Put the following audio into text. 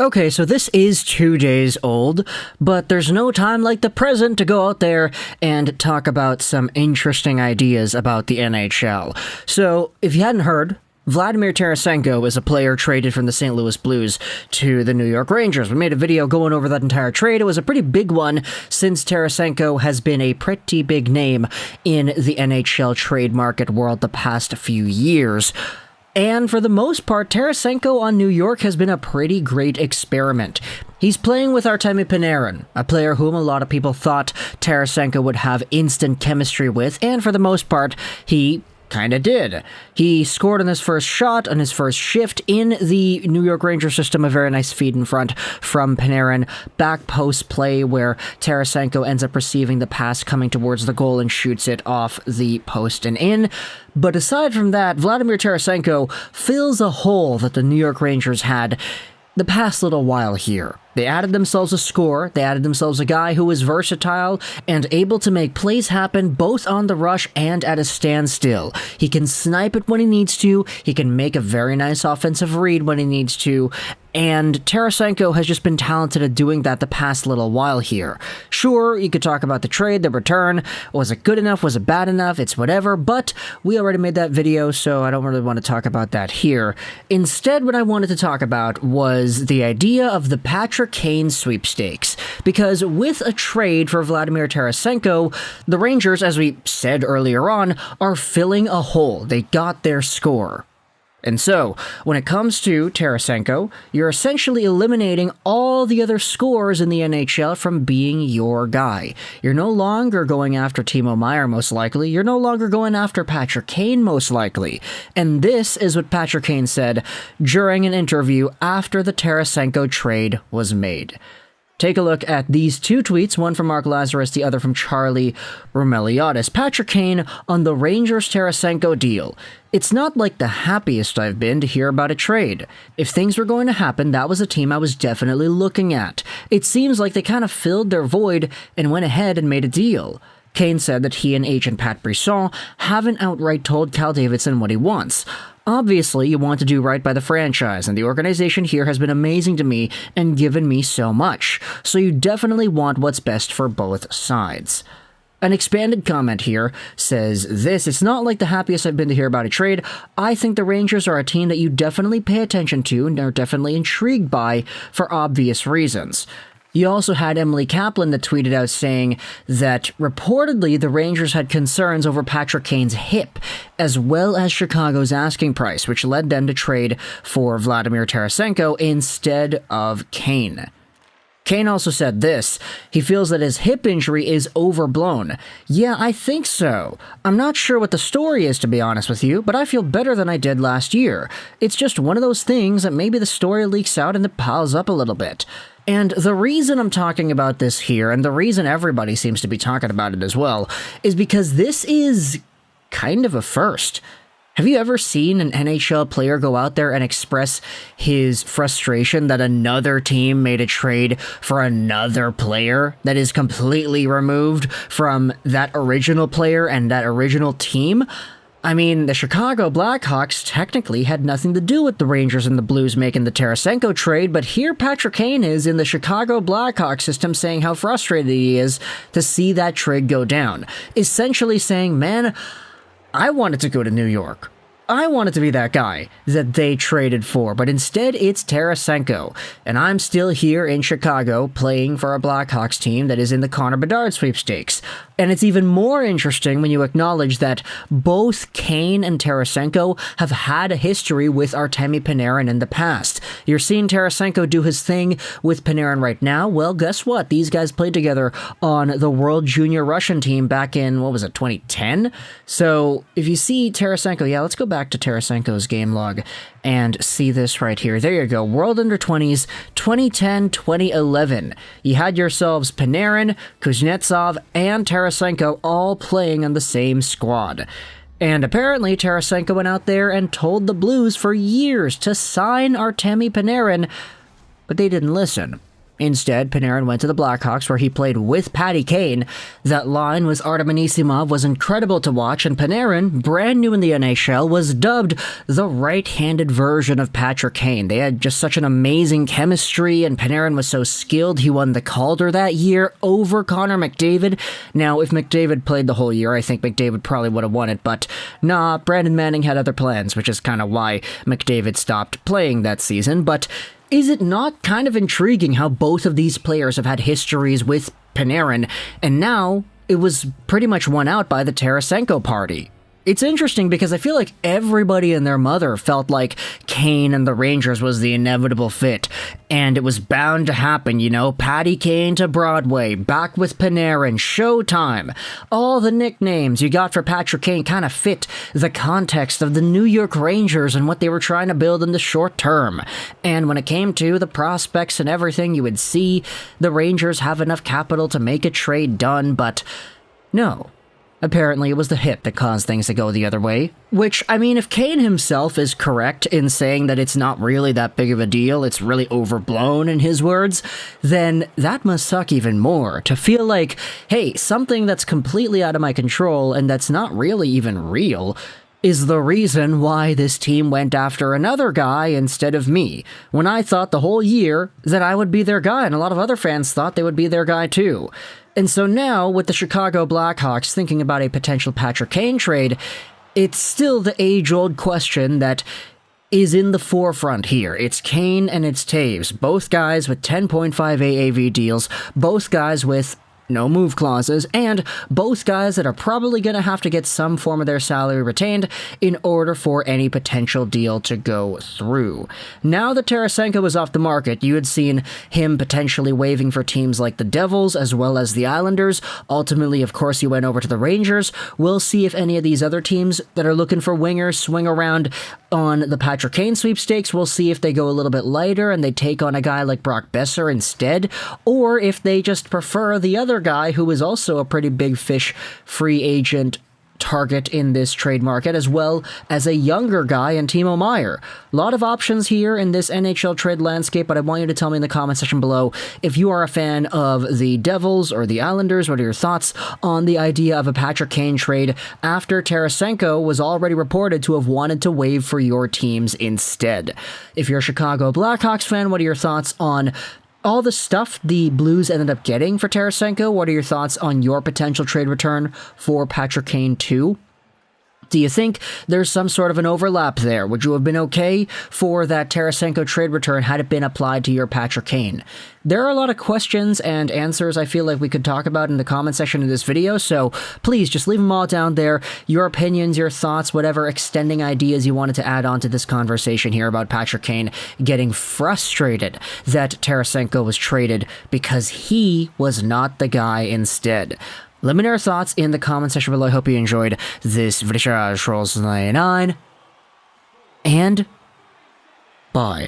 Okay, so this is 2 days old, but there's no time like the present to go out there and talk about some interesting ideas about the NHL. So, if you hadn't heard, Vladimir Tarasenko is a player traded from the St. Louis Blues to the New York Rangers. We made a video going over that entire trade. It was a pretty big one since Tarasenko has been a pretty big name in the NHL trade market world the past few years. And for the most part, Tarasenko on New York has been a pretty great experiment. He's playing with Artemi Panarin, a player whom a lot of people thought Tarasenko would have instant chemistry with, and for the most part, he kinda did. He scored on his first shot, on his first shift in the New York Rangers system, a very nice feed in front from Panarin, back post play where Tarasenko ends up receiving the pass coming towards the goal and shoots it off the post and in. But aside from that, Vladimir Tarasenko fills a hole that the New York Rangers had the past little while here. They added themselves a scorer, they added themselves a guy who is versatile and able to make plays happen both on the rush and at a standstill. He can snipe it when he needs to, he can make a very nice offensive read when he needs to, and Tarasenko has just been talented at doing that the past little while here. Sure, you could talk about the trade, the return, was it good enough, was it bad enough, it's whatever, but we already made that video, so I don't really want to talk about that here. Instead, what I wanted to talk about was the idea of the Patrick Kane sweepstakes, because with a trade for Vladimir Tarasenko, the Rangers, as we said earlier on, are filling a hole. They got their score. And so, when it comes to Tarasenko, you're essentially eliminating all the other scorers in the NHL from being your guy. You're no longer going after Timo Meier, most likely. You're no longer going after Patrick Kane, most likely. And this is what Patrick Kane said during an interview after the Tarasenko trade was made. Take a look at these two tweets, one from Mark Lazarus, the other from Charlie Roumeliotis. Patrick Kane on the Rangers-Tarasenko deal. It's not like the happiest I've been to hear about a trade. If things were going to happen, that was a team I was definitely looking at. It seems like they kind of filled their void and went ahead and made a deal. Kane said that he and agent Pat Brisson haven't outright told Cal Davidson what he wants. Obviously, you want to do right by the franchise, and the organization here has been amazing to me and given me so much, so you definitely want what's best for both sides. An expanded comment here says this: it's not like the happiest I've been to hear about a trade. I think the Rangers are a team that you definitely pay attention to and are definitely intrigued by for obvious reasons. You also had Emily Kaplan that tweeted out saying that reportedly the Rangers had concerns over Patrick Kane's hip, as well as Chicago's asking price, which led them to trade for Vladimir Tarasenko instead of Kane. Kane also said this: he feels that his hip injury is overblown. Yeah, I think so. I'm not sure what the story is, to be honest with you, but I feel better than I did last year. It's just one of those things that maybe the story leaks out and it piles up a little bit. And the reason I'm talking about this here, and the reason everybody seems to be talking about it as well, is because this is kind of a first. Have you ever seen an NHL player go out there and express his frustration that another team made a trade for another player that is completely removed from that original player and that original team? I mean, the Chicago Blackhawks technically had nothing to do with the Rangers and the Blues making the Tarasenko trade, but here Patrick Kane is in the Chicago Blackhawks system saying how frustrated he is to see that trade go down. Essentially saying, man, I wanted to go to New York. I wanted to be that guy that they traded for, but instead it's Tarasenko, and I'm still here in Chicago playing for a Blackhawks team that is in the Connor Bedard sweepstakes. And it's even more interesting when you acknowledge that both Kane and Tarasenko have had a history with Artemi Panarin in the past. You're seeing Tarasenko do his thing with Panarin right now. Well, guess what? These guys played together on the World Junior Russian team back in, 2010? So if you see Tarasenko, yeah, let's go back to Tarasenko's game log and see this right here. There you go. World Under-20s, 2010-2011. You had yourselves Panarin, Kuznetsov, and Tarasenko all playing on the same squad. And apparently Tarasenko went out there and told the Blues for years to sign Artemi Panarin, but they didn't listen. Instead, Panarin went to the Blackhawks, where he played with Patty Kane. That line with Artem Anisimov was incredible to watch, and Panarin, brand new in the NHL, was dubbed the right-handed version of Patrick Kane. They had just such an amazing chemistry, and Panarin was so skilled he won the Calder that year over Connor McDavid. Now, if McDavid played the whole year, I think McDavid probably would have won it, but nah, Brandon Manning had other plans, which is kind of why McDavid stopped playing that season. But is it not kind of intriguing how both of these players have had histories with Panarin, and now it was pretty much won out by the Tarasenko party? It's interesting because I feel like everybody and their mother felt like Kane and the Rangers was the inevitable fit, and it was bound to happen, you know? Patty Kane to Broadway, back with Panarin, Showtime. All the nicknames you got for Patrick Kane kind of fit the context of the New York Rangers and what they were trying to build in the short term. And when it came to the prospects and everything, you would see the Rangers have enough capital to make a trade done, but no. Apparently, it was the hip that caused things to go the other way. Which, I mean, if Kane himself is correct in saying that it's not really that big of a deal, it's really overblown in his words, then that must suck even more. To feel like, hey, something that's completely out of my control and that's not really even real is the reason why this team went after another guy instead of me, when I thought the whole year that I would be their guy, and a lot of other fans thought they would be their guy too. And so now, with the Chicago Blackhawks thinking about a potential Patrick Kane trade, it's still the age-old question that is in the forefront here. It's Kane and it's Taves, both guys with 10.5 AAV deals, both guys with no move clauses, and both guys that are probably going to have to get some form of their salary retained in order for any potential deal to go through. Now that Tarasenko was off the market, you had seen him potentially waiving for teams like the Devils as well as the Islanders. Ultimately, of course, he went over to the Rangers. We'll see if any of these other teams that are looking for wingers swing around on the Patrick Kane sweepstakes. We'll see if they go a little bit lighter and they take on a guy like Brock Besser instead, or if they just prefer the other guy who is also a pretty big fish free agent target in this trade market, as well as a younger guy in Timo Meier. A lot of options here in this NHL trade landscape, but I want you to tell me in the comment section below if you are a fan of the Devils or the Islanders. What are your thoughts on the idea of a Patrick Kane trade after Tarasenko was already reported to have wanted to waive for your teams instead? If you're a Chicago Blackhawks fan, what are your thoughts on all the stuff the Blues ended up getting for Tarasenko? What are your thoughts on your potential trade return for Patrick Kane too? Do you think there's some sort of an overlap there? Would you have been okay for that Tarasenko trade return had it been applied to your Patrick Kane? There are a lot of questions and answers I feel like we could talk about in the comment section of this video, so please just leave them all down there. Your opinions, your thoughts, whatever extending ideas you wanted to add on to this conversation here about Patrick Kane getting frustrated that Tarasenko was traded because he was not the guy instead. Let me know your thoughts in the comment section below. I hope you enjoyed this video. Trolls 99, and bye.